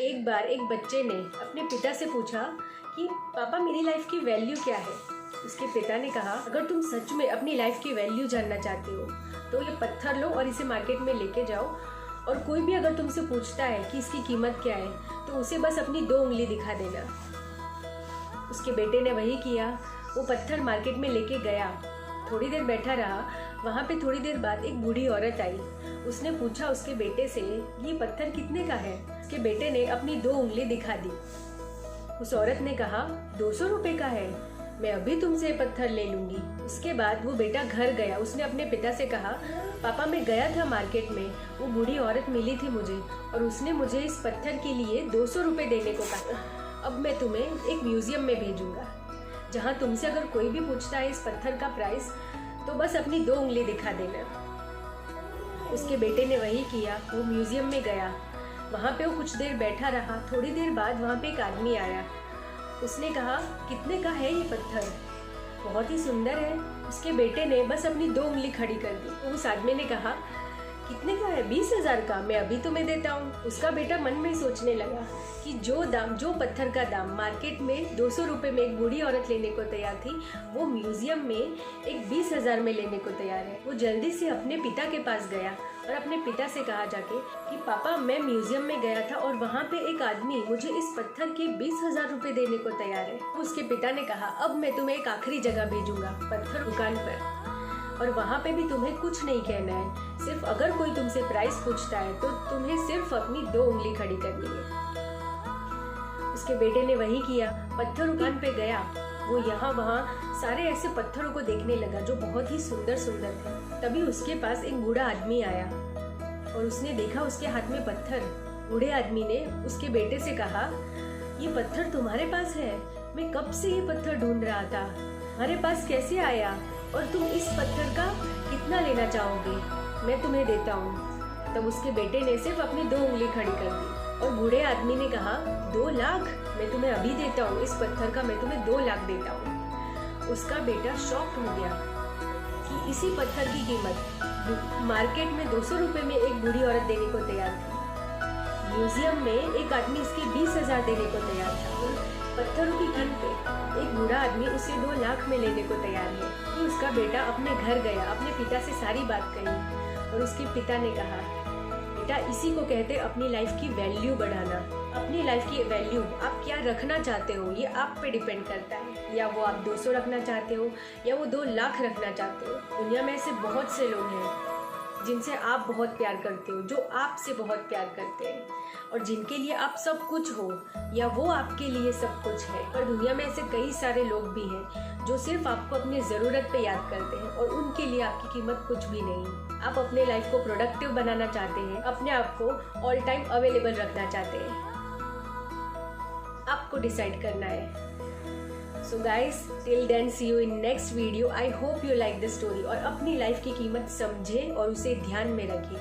एक बार एक बच्चे ने अपने पिता से पूछा कि पापा मेरी लाइफ की वैल्यू क्या है। उसके पिता ने कहा, अगर तुम सच में अपनी लाइफ की वैल्यू जानना चाहते हो तो ये पत्थर लो और इसे मार्केट में लेके जाओ, और कोई भी अगर तुमसे पूछता है कि इसकी कीमत क्या है तो उसे बस अपनी 2 उंगली दिखा देना। उसके बेटे ने वही किया। वो पत्थर मार्केट में लेके गया, थोड़ी देर बैठा रहा। वहाँ पे थोड़ी देर बाद एक बूढ़ी औरत आई। उसने पूछा उसके बेटे से, ये पत्थर कितने का है? उसके बेटे ने अपनी 2 उंगली दिखा दी। उस औरत ने कहा, 200 रुपए का है, मैं अभी तुमसे ये पत्थर ले लूंगी। उसके बाद वो बेटा घर गया। उसने अपने पिता से कहा, पापा मैं गया था मार्केट में, वो बूढ़ी औरत मिली थी मुझे और उसने मुझे इस पत्थर के लिए 200 रुपए देने को कहा। अब मैं तुम्हें एक म्यूजियम में भेजूंगा, जहाँ तुमसे अगर कोई भी पूछता है इस पत्थर का प्राइस तो बस अपनी 2 उंगली दिखा देना। उसके बेटे ने वही किया। वो म्यूजियम में गया। वहाँ पे वो कुछ देर बैठा रहा। थोड़ी देर बाद वहाँ पे एक आदमी आया। उसने कहा, कितने का है ये पत्थर? बहुत ही सुंदर है। उसके बेटे ने बस अपनी 2 उंगली खड़ी कर दी। उस आदमी ने कहा, कितने का है? 20,000 का, मैं अभी तुम्हें देता हूँ। उसका बेटा मन में सोचने लगा कि जो पत्थर का दाम मार्केट में 200 रुपए में एक बूढ़ी औरत लेने को तैयार थी, वो म्यूजियम में एक 20,000 में लेने को तैयार है। वो जल्दी से अपने पिता के पास गया और अपने पिता से कहा जाके कि पापा मैं म्यूजियम में गया था और वहाँ पे एक आदमी मुझे इस पत्थर के 20,000 रुपए देने को तैयार है। उसके पिता ने कहा, अब मैं तुम्हें एक आखिरी जगह भेजूंगा, पत्थर दुकान पर, और वहाँ पे भी तुम्हें कुछ नहीं कहना है। सिर्फ अगर कोई तुमसे प्राइस पूछता है तो तुम्हें सिर्फ अपनी 2 उंगली खड़ी करनी है। उसके बेटे ने वही किया। पत्थर दुकान पे गया। वो यहाँ वहाँ सारे ऐसे पत्थरों को देखने लगा जो बहुत ही सुंदर सुंदर थे। तभी उसके पास एक बूढ़ा आदमी आया और उसने देखा उसके हाथ में पत्थर। बूढ़े आदमी ने उसके बेटे से कहा, ये पत्थर तुम्हारे पास है? मैं कब से ये पत्थर ढूंढ रहा था, हमारे पास कैसे आया? और तुम इस पत्थर का कितना लेना चाहोगे? मैं तुम्हें देता हूँ। तब उसके बेटे ने सिर्फ अपनी 2 उंगली खड़ी कर दी और बूढ़े आदमी ने कहा, 2 लाख? मैं तुम्हें अभी देता हूँ, इस पत्थर का मैं तुम्हें 2 लाख देता हूँ। उसका बेटा शॉक्ड हो गया कि इसी पत्थर की कीमत मार्केट में 200 रुपए में एक बूढ़ी औरत देने को तैयार थी। म्यूजियम में एक आदमी इसके 20,000 देने को तैयार था। पत्थरों की कीमत एक बूढ़ा आदमी उसे 2 लाख में लेने को तैयार है। कि उसका बेटा अपने घर गया, अपने पिता से सारी बात कही और उसके पिता ने कहा, बेटा इसी को कहते अपनी लाइफ की वैल्यू बढ़ाना। अपनी लाइफ की वैल्यू आप क्या रखना चाहते हो ये आप पे डिपेंड करता है। या वो आप 200 रखना चाहते हो या वो 2 लाख रखना चाहते हो। दुनिया में ऐसे बहुत से लोग हैं जिनसे आप बहुत प्यार करते हो, जो आपसे बहुत प्यार करते हैं और जिनके लिए आप सब कुछ हो या वो आपके लिए सब कुछ है। पर दुनिया में ऐसे कई सारे लोग भी हैं जो सिर्फ आपको अपनी ज़रूरत पे याद करते हैं और उनके लिए आपकी कीमत कुछ भी नहीं। आप अपने लाइफ को प्रोडक्टिव बनाना चाहते हैं, अपने आप को ऑल टाइम अवेलेबल रखना चाहते हैं, आपको डिसाइड करना है। So guys, till then see you in next video. I hope you like this story और अपनी लाइफ की कीमत समझें और उसे ध्यान में रखें।